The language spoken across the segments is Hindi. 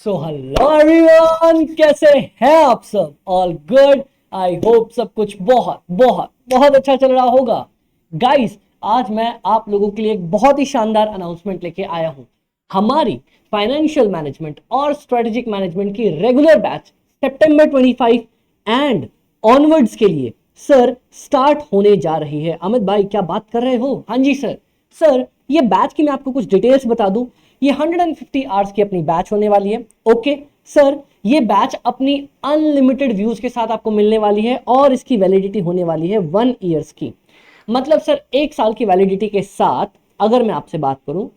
सो हेलो एवरीवन, कैसे हैं आप सब? All good. आई होप सब कुछ बहुत बहुत बहुत अच्छा चल रहा होगा। गाइस, आज मैं आप लोगों के लिए एक बहुत ही शानदार अनाउंसमेंट लेके आया हूं। हमारी फाइनेंशियल मैनेजमेंट और स्ट्रेटेजिक मैनेजमेंट की regular batch September 25 and onwards के लिए सर स्टार्ट होने जा रही है। अमित भाई, क्या बात कर रहे हो? हाँ जी सर। सर, ये बैच की मैं आपको कुछ डिटेल्स बता दूं। ये 150 आवर्स की अपनी बैच होने वाली है। ओके सर, ये बैच अपनी अनलिमिटेड व्यूज के साथ आपको मिलने वाली है और इसकी वैलिडिटी होने वाली है 1 ईयर्स की। मतलब सर, 1 साल की वैलिडिटी के साथ अगर मैं आपसे बात करूं,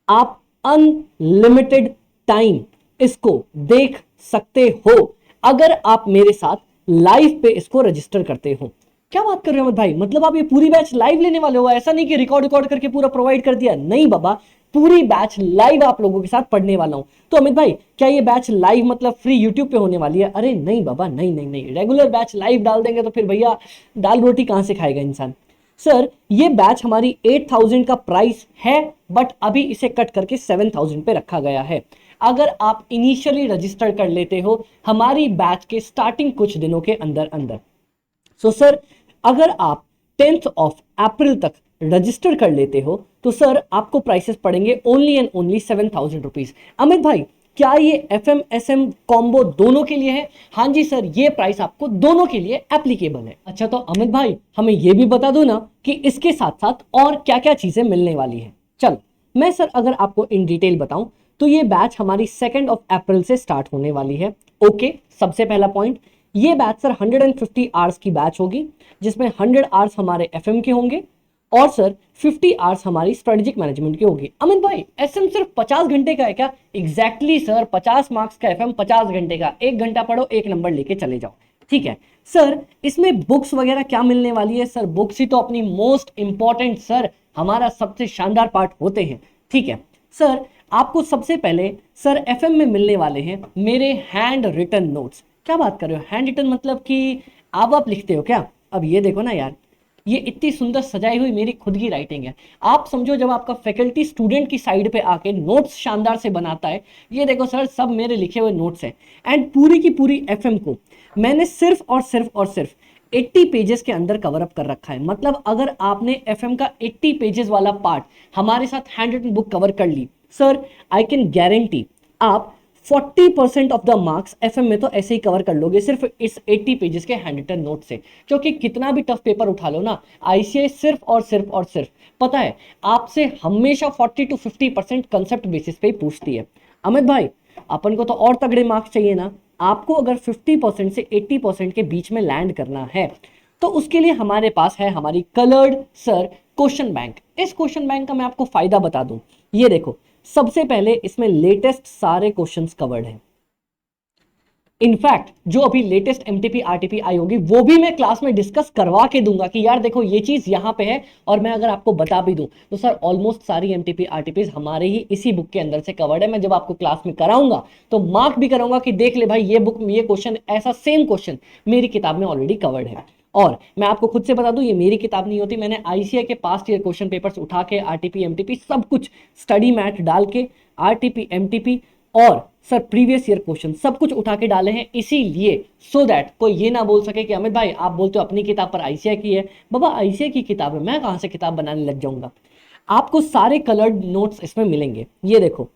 आप अनलिमिटेड टाइम इसको देख सकते हो अगर आप मेरे साथ लाइव पे इसको रजिस्टर करते हो। क्या बात कर रहे हो अमित भाई? मतलब आप ये पूरी बैच लाइव लेने वाले हो? ऐसा नहीं कि रिकॉर्ड रिकॉर्ड करके पूरा प्रोवाइड कर दिया। नहीं बाबा, पूरी बैच लाइव आप लोगों के साथ पढ़ने वाला हूं। तो अमित भाई, क्या ये बैच लाइव मतलब फ्री यूट्यूब पे होने वाली है? अरे नहीं बाबा, नहीं नहीं नहीं, रेगुलर बैच लाइव डाल देंगे तो फिर भैया दाल रोटी कहां से खाएगा इंसान। सर, ये बैच हमारी 8000 का प्राइस है, बट अभी इसे कट करके 7000 पे रखा गया है। अगर आप इनिशियली रजिस्टर कर लेते हो हमारी बैच के स्टार्टिंग कुछ दिनों के अंदर अंदर। सो सर, अगर आप 10th of April तक रजिस्टर कर लेते हो तो सर आपको प्राइसेस पड़ेंगे only and only 7000 rupees. Amit भाई, क्या ये F M S M combo दोनों के लिए है? हाँ जी सर, ये प्राइस आपको दोनों के लिए एप्लीकेबल है। अच्छा, तो अमित भाई हमें ये भी बता दो ना कि इसके साथ साथ और क्या क्या चीजें मिलने वाली है। चल, मैं सर अगर आपको इन डिटेल बताऊं तो ये बैच हमारी 2nd of April से स्टार्ट होने वाली है। ओके, सबसे पहला पॉइंट, ये बैच सर 150 आवर्स की बैच होगी, जिसमें 100 आवर्स हमारे एफएम के होंगे और सर 50 आवर्स हमारी स्ट्रेटेजिक मैनेजमेंट की होगी। अमित भाई, एसएम सिर्फ 50 घंटे का है क्या? एग्जैक्टली सर, 50 मार्क्स का एफएम 50 घंटे का। 1 घंटा पढ़ो, 1 नंबर लेके चले जाओ। ठीक है सर, इसमें बुक्स वगैरह क्या मिलने वाली है? सर, बुक्स ही तो अपनी मोस्ट इंपॉर्टेंट सर हमारा सबसे शानदार पार्ट होते हैं। ठीक है सर, आपको सबसे पहले सर एफएम में मिलने वाले हैं मेरे हैंड रिटन नोट्स। क्या बात कर रहे हो? हैंड रिटन मतलब कि आप लिखते हो क्या? अब ये देखो ना यार, ये इतनी सुंदर सजाई हुई मेरी खुद की राइटिंग है। आप समझो, जब आपका फैकल्टी स्टूडेंट की साइड पे आके नोट्स शानदार से बनाता है। ये देखो सर, सब मेरे लिखे हुए नोट्स हैं। एंड पूरी की पूरी एफएम को मैंने सिर्फ 80 पेजेस के अंदर कवर अप कर रखा है। मतलब अगर आपने एफएम का 80 पेजेस वाला पार्ट हमारे साथ हैंड रिटन बुक कवर कर ली, सर आई कैन गारंटी आप 40% ऑफ द मार्क्स एफएम में तो ऐसे ही कवर कर लोगे सिर्फ इस 80 पेजेस के हैंड रिटन नोट से। क्योंकि कितना भी टफ पेपर उठा लो ना, आईसीआई सिर्फ पता है आपसे हमेशा 40 to 50% कंसेप्ट बेसिस पे ही पूछती है। अमित भाई, अपन को तो और तगड़े मार्क्स चाहिए ना। आपको अगर 50% से 80% के बीच में लैंड करना है तो उसके लिए हमारे पास है हमारी कलर्ड सर क्वेश्चन बैंक। इस क्वेश्चन बैंक का मैं आपको फायदा बता दूं। ये देखो, सबसे पहले इसमें लेटेस्ट सारे क्वेश्चंस कवर्ड हैं। इनफैक्ट जो अभी लेटेस्ट एमटीपी आरटीपी आई होगी वो भी मैं क्लास में डिस्कस करवा के दूंगा कि यार देखो ये चीज यहां पे है। और मैं अगर आपको बता भी दूं तो सर ऑलमोस्ट सारी एमटीपी आरटीपीज हमारे ही इसी बुक के अंदर से कवर्ड है। मैं जब आपको क्लास में कराऊंगा तो मार्क भी कराऊंगा कि देख ले भाई, ये बुक में ये क्वेश्चन, ऐसा सेम क्वेश्चन मेरी किताब में ऑलरेडी कवर्ड है। और मैं आपको खुद से बता दूं, ये मेरी किताब नहीं होती। मैंने आईसीआई के पास्ट ईयर क्वेश्चन पेपर्स उठा के आरटीपी एमटीपी सब कुछ स्टडी मैट डाल के आरटीपी एमटीपी और सर प्रीवियस ईयर क्वेश्चन सब कुछ उठा के डाले हैं, इसीलिए सो दैट कोई ये ना बोल सके कि अमित भाई आप बोलते हो अपनी किताब पर आईसीआई की है। बाबा, आईसीआई की किताब है, मैं कहां से किताब बनाने लग जाऊंगा। आपको सारे कलर्ड नोट्स इसमें मिलेंगे। ये देखो,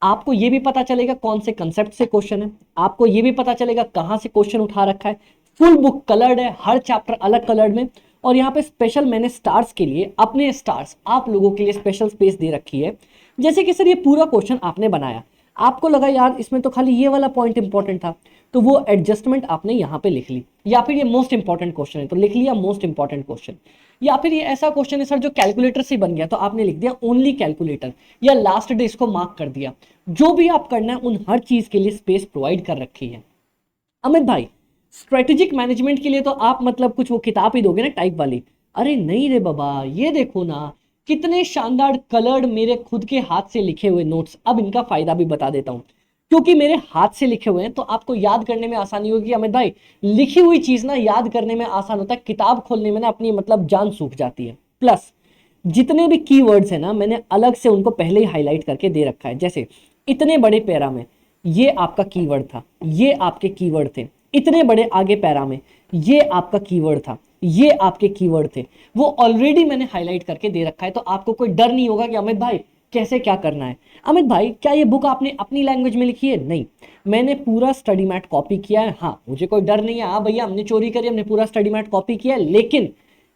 आपको ये भी पता चलेगा कौन से कंसेप्ट से क्वेश्चन है, आपको ये भी पता चलेगा कहां से क्वेश्चन उठा रखा है। फुल बुक कलर्ड है, हर चैप्टर अलग कलर्ड में। और यहाँ पे स्पेशल मैंने स्टार्स के लिए, अपने स्टार्स आप लोगों के लिए स्पेशल स्पेस दे रखी है। जैसे कि सर ये पूरा क्वेश्चन आपने बनाया, आपको लगा यार इसमें तो खाली ये वाला पॉइंट इंपॉर्टेंट था, तो वो एडजस्टमेंट आपने यहाँ पे लिख ली। या फिर ये मोस्ट इंपॉर्टेंट क्वेश्चन है तो लिख लिया मोस्ट इंपॉर्टेंट क्वेश्चन। या फिर ये ऐसा क्वेश्चन है सर जो कैलकुलेटर से बन गया तो आपने लिख दिया ओनली कैलकुलेटर, या लास्ट डे इसको मार्क कर दिया। जो भी आप करना है उन हर चीज के लिए स्पेस प्रोवाइड कर रखी है। अमित भाई, स्ट्रेटेजिक मैनेजमेंट के लिए तो आप मतलब कुछ वो किताब ही दोगे ना टाइप वाली? अरे नहीं रे बाबा, ये देखो ना कितने शानदार कलर्ड मेरे खुद के हाथ से लिखे हुए नोट्स। अब इनका फायदा भी बता देता हूं। क्योंकि मेरे हाथ से लिखे हुए हैं तो आपको याद करने में आसानी होगी। अमित भाई, लिखी हुई चीज ना याद करने में आसान होता है, किताब खोलने में ना अपनी मतलब जान सूख जाती है। प्लस जितने भी कीवर्ड्स हैं ना, मैंने अलग से उनको पहले ही हाईलाइट करके दे रखा है। जैसे इतने बड़े पैरा में ये आपका कीवर्ड था, ये आपके कीवर्ड थे, इतने बड़े आगे पैरा में ये आपका कीवर्ड था, ये आपके कीवर्ड थे, वो ऑलरेडी मैंने हाईलाइट करके दे रखा है। तो आपको कोई डर नहीं होगा कि अमित भाई कैसे क्या करना है। अमित भाई क्या ये बुक आपने अपनी लैंग्वेज में लिखी है? नहीं, मैंने पूरा स्टडी मैट कॉपी किया है। हाँ, मुझे कोई डर नहीं है, हाँ भैया हमने चोरी करी, हमने पूरा स्टडी मैट कॉपी किया है, लेकिन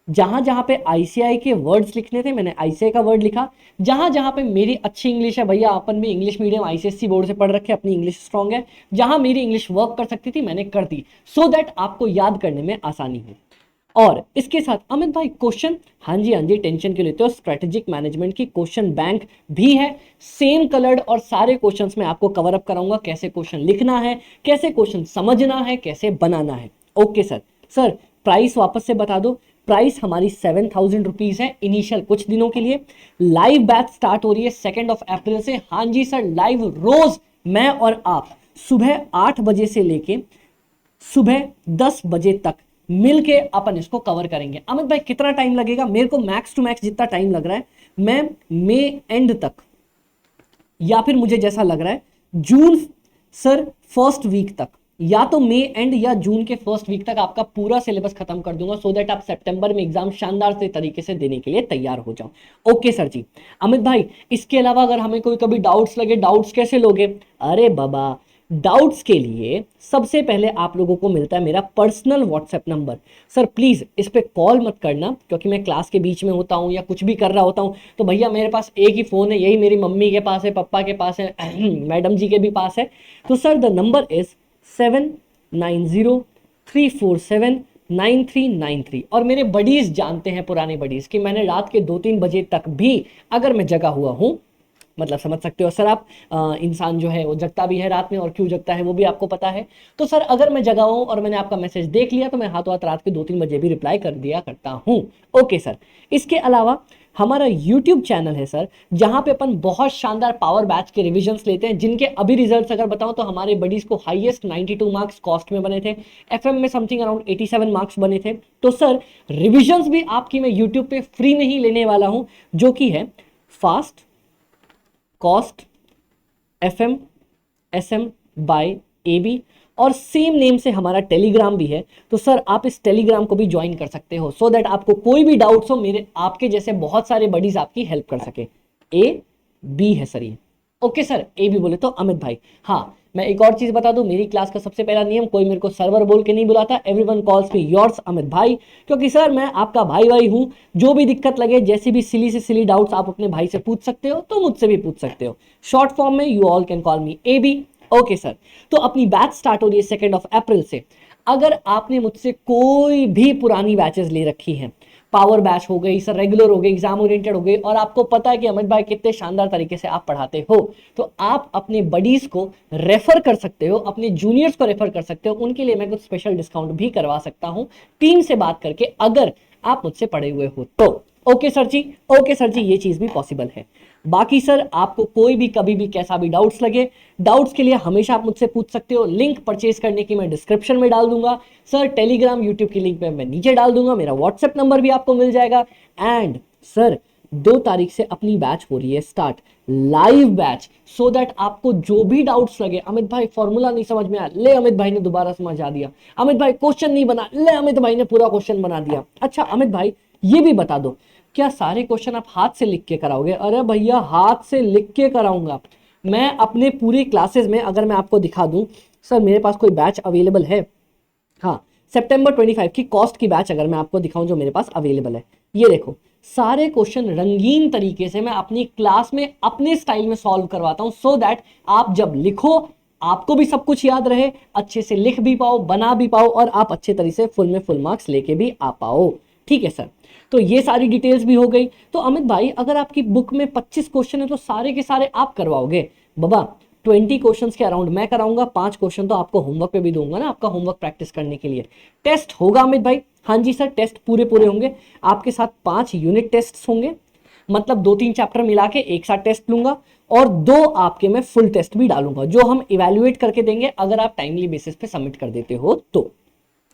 जहां जहां पे आईसीआई के वर्ड्स लिखने थे मैंने आईसीआई का वर्ड लिखा। जहां जहां पे मेरी अच्छी इंग्लिश है, भैया अपन भी इंग्लिश मीडियम आईसीएससी बोर्ड से पढ़ रखे, अपनी इंग्लिश स्ट्रांग है, जहां मेरी इंग्लिश वर्क कर सकती थी मैंने कर दी, सो दैट आपको याद करने में आसानी हो। और इसके साथ अमित भाई क्वेश्चन, हाँ जी टेंशन क्यों लेते हो, स्ट्रेटेजिक मैनेजमेंट की क्वेश्चन बैंक भी है, सेम कलर्ड, और सारे क्वेश्चंस में आपको कवर अप कराऊंगा, कैसे क्वेश्चन लिखना है, कैसे क्वेश्चन समझना है, कैसे बनाना है। Okay sir. सर प्राइस वापस से बता दो। प्राइस हमारी 7,000 रुपीज है इनिशियल कुछ दिनों के लिए। लाइव बैच स्टार्ट हो रही है 2 अप्रैल से। हाँ जी सर, लाइव रोज मैं और आप सुबह 8 बजे से लेके सुबह 10 बजे तक मिलके अपन इसको कवर करेंगे। अमित भाई कितना टाइम लगेगा? मेरे को मैक्स टू मैक्स जितना टाइम लग रहा है, मैं मई एंड तक, या फिर मुझे जैसा लग रहा है जून सर फर्स्ट वीक तक, या तो मई एंड या जून के फर्स्ट वीक तक आपका पूरा सिलेबस खत्म कर दूंगा, सो दैट आप सितंबर में एग्जाम शानदार से तरीके से देने के लिए तैयार हो जाओ। ओके सर जी। अमित भाई इसके अलावा अगर हमें कोई कभी डाउट्स लगे, डाउट्स कैसे लोगे? अरे बाबा, डाउट्स के लिए सबसे पहले आप लोगों को मिलता है मेरा personal WhatsApp number. Sir please इस पे कॉल मत करना, क्योंकि मैं क्लास के बीच में होता हूं या कुछ भी कर रहा होता हूं, तो भैया मेरे पास एक ही फोन है, यही मेरी मम्मी के पास है, पापा के पास है, मैडम जी के भी पास है। तो सर द नंबर इज 7903479393। और मेरे बडीज जानते हैं, पुराने बडीज, कि मैंने रात के 2-3 बजे तक भी अगर मैं जगा हुआ हूं, मतलब समझ सकते हो सर आप, इंसान जो है वो जगता भी है रात में, और क्यों जगता है वो भी आपको पता है। तो सर अगर मैं जगा हूं और मैंने आपका मैसेज देख लिया तो मैं हाथों हाथ रात के 2-3 बजे भी रिप्लाई कर दिया करता हूं। Okay sir. इसके अलावा हमारा YouTube चैनल है सर, जहां पे अपन बहुत शानदार पावर बैच के रिविजन्स लेते हैं, जिनके अभी रिजल्ट्स अगर बताऊं तो हमारे बडीज को हाईएस्ट 92 मार्क्स कॉस्ट में बने थे, एफएम में समथिंग अराउंड 87 मार्क्स बने थे। तो सर रिविजन्स भी आपकी मैं यूट्यूब पे फ्री में ही लेने वाला हूं, जो कि है fast cost FM SM by AB, और सेम नेम से हमारा टेलीग्राम भी है। तो सर आप इस टेलीग्राम को भी ज्वाइन कर सकते हो, सो दैट आपको कोई भी डाउट्स हो, मेरे आपके जैसे बहुत सारे बडीज आपकी हेल्प कर सके। ए बी है सर ये। ओके सर, ए भी बोले तो अमित भाई। हाँ, मैं एक और चीज बता दूं, मेरी क्लास का सबसे पहला नियम, कोई मेरे को सर्वर बोल के नहीं बुलाता, everyone calls me yours Amit भाई, क्योंकि सर मैं आपका भाई भाई हूं। जो भी दिक्कत लगे, जैसी भी सिली से सिली डाउट्स आप अपने भाई से पूछ सकते हो, तो मुझसे भी पूछ सकते हो। शॉर्ट फॉर्म में you all can call me A B. Okay sir. तो अपनी बैच स्टार्ट हो रही है 2 अप्रैल से। अगर आपने मुझसे कोई भी पुरानी बैचेस ले रखी हैं, पावर बैच हो गई सर, रेगुलर हो गई, एग्जाम ओरिएंटेड हो गई, और आपको पता है कि अमित भाई कितने शानदार तरीके से आप पढ़ाते हो, तो आप अपने बडीज को रेफर कर सकते हो, अपने जूनियर्स को रेफर कर सकते हो। उनके लिए मैं कुछ स्पेशल डिस्काउंट भी करवा सकता हूं टीम से बात करके, अगर आप मुझसे पढ़े हुए हो तो। ओके सर जी, ओके सर जी, ये चीज भी पॉसिबल है। बाकी सर आपको कोई भी कभी भी कैसा भी डाउट्स लगे, डाउट्स के लिए हमेशा आप मुझसे पूछ सकते हो। लिंक परचेज करने की मैं डिस्क्रिप्शन में डाल दूंगा सर, टेलीग्राम यूट्यूब की लिंक मैं नीचे डाल दूंगा, मेरा व्हाट्सएप नंबर भी आपको मिल जाएगा। एंड सर 2 तारीख से अपनी बैच हो रही है start, live batch, so that आपको जो भी डाउट्स लगे, अमित भाई फॉर्मूला नहीं समझ में आया, ले अमित भाई ने दोबारा समझा दिया, अमित भाई क्वेश्चन नहीं बना, ले अमित भाई ने पूरा क्वेश्चन बना दिया। अच्छा अमित भाई ये भी बता दो, क्या सारे क्वेश्चन आप हाथ से लिख के कराओगे? अरे भैया हाथ से लिख के कराऊंगा मैं अपने पूरी क्लासेस में। अगर मैं आपको दिखा दूं सर, मेरे पास कोई बैच अवेलेबल है, हाँ सितंबर 25 की कॉस्ट की बैच अगर मैं आपको दिखाऊं जो मेरे पास अवेलेबल है, ये देखो सारे क्वेश्चन रंगीन तरीके से मैं अपनी क्लास में अपने स्टाइल में सॉल्व करवाता हूं, सो दैट आप जब लिखो आपको भी सब कुछ याद रहे, अच्छे से लिख भी पाओ, बना भी पाओ, और आप अच्छे तरीके से फुल में फुल मार्क्स लेके भी आ पाओ। ठीक है सर, तो ये सारी डिटेल्स भी हो गई। तो अमित भाई अगर आपकी बुक में 25 क्वेश्चन है तो सारे के सारे आप करवाओगे? बाबा 20 क्वेश्चंस के अराउंड मैं कराऊंगा, 5 क्वेश्चन तो आपको होमवर्क पे भी दूंगा ना, आपका होमवर्क प्रैक्टिस करने के लिए। टेस्ट होगा अमित भाई? हाँ जी सर, टेस्ट पूरे पूरे होंगे आपके साथ। 5 यूनिट टेस्ट होंगे, मतलब 2-3 चैप्टर मिला के एक साथ टेस्ट लूंगा, और 2 आपके मैं फुल टेस्ट भी डालूंगा, जो हम इवेल्युएट करके देंगे अगर आप टाइमली बेसिस पे सबमिट कर देते हो तो।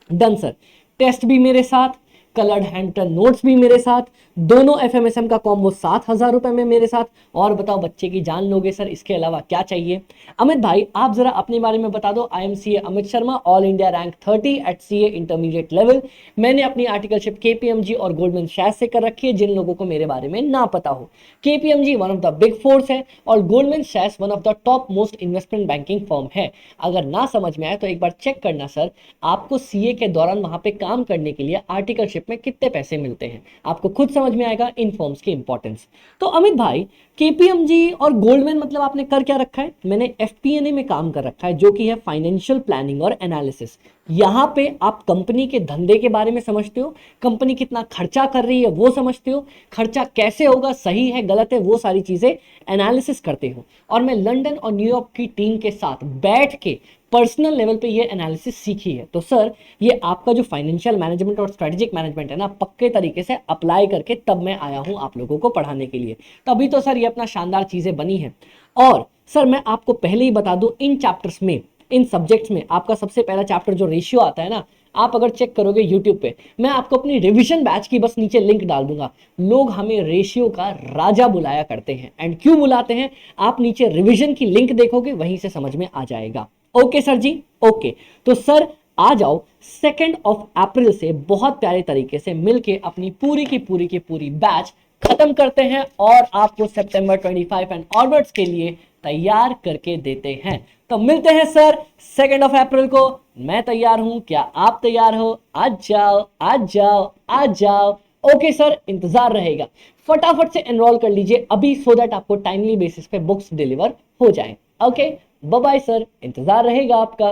डन सर, टेस्ट भी मेरे साथ, कलर्ड हैंड नोट्स भी मेरे साथ, दोनों एफएमएसएम का कॉम्बो 7,000 रुपए में मेरे साथ। और बताओ बच्चे की जान लोगे सर, इसके अलावा क्या चाहिए? अमित भाई आप जरा अपने बारे में बता दो। I am CA Amit Sharma, all India rank 30 at CA intermediate level. मैंने अपनी आर्टिकलशिप केपीएमजी और गोल्डमैन सैक्स से कर रखी है, जिन लोगों को मेरे बारे में ना पता हो। KPMG one of the big fours है और गोल्डमैन सैक्स one of the top most investment banking firm है। अगर ना समझ में आए तो एक बार चेक करना सर, आपको सीए के दौरान वहां पे काम करने के लिए आर्टिकलशिप में कितने पैसे मिलते हैं, आपको खुद समझ में आएगा इन फर्म्स की इंपॉर्टेंस। तो अमित भाई केपीएमजी और गोल्डमैन मतलब आपने कर क्या रखा है? मैंने एफपीएनए में काम कर रखा है, जो कि है फाइनेंशियल प्लानिंग और एनालिसिस। यहां पे आप कंपनी के धंधे के बारे में समझते हो, कंपनी कितना खर्चा कर रही है वो समझते हो, खर्चा कैसे होगा, सही है गलत है, वो सारी चीजें एनालिसिस करते हो। और मैं लंदन और न्यूयॉर्क की टीम के साथ बैठ के पर्सनल लेवल पे ये एनालिसिस सीखी है। तो सर ये आपका जो फाइनेंशियल मैनेजमेंट और स्ट्रेटेजिक मैनेजमेंट है ना, पक्के तरीके से अप्लाई करके तब मैं आया हूं आप लोगों को पढ़ाने के लिए, तभी तो सर ये अपना शानदार चीजें बनी है। और सर मैं आपको पहले ही बता दूं, इन चैप्टर्स में, इन सब्जेक्ट्स में आपका सबसे पहला चैप्टर जो रेशियो आता है ना, आप अगर चेक करोगे यूट्यूब पे, मैं आपको अपनी रिवीजन बैच की बस नीचे लिंक डाल दूंगा। लोग हमें रेशियो का राजा बुलाया करते हैं, एंड क्यों बुलाते हैं आप नीचे रिवीजन की लिंक देखोगे वहीं से समझ में आ जाएगा। ओके सर जी, ओके। तो सर आ जाओ 2 अप्रैल से बहुत प्यारे तरीके से मिलके अपनी पूरी बैच खत्म करते हैं और आपको सितंबर 25 एंड ऑनवर्ड्स के लिए तैयार करके देते हैं। तो मिलते हैं सर 2 अप्रैल को। मैं तैयार हूं, क्या आप तैयार हो? आज जाओ आज जाओ आज जाओ। ओके सर, इंतजार रहेगा। फटाफट से एनरोल कर लीजिए अभी, सो दैट आपको टाइमली बेसिस पे बुक्स डिलीवर हो जाए। ओके बाय बाय सर, इंतजार रहेगा आपका।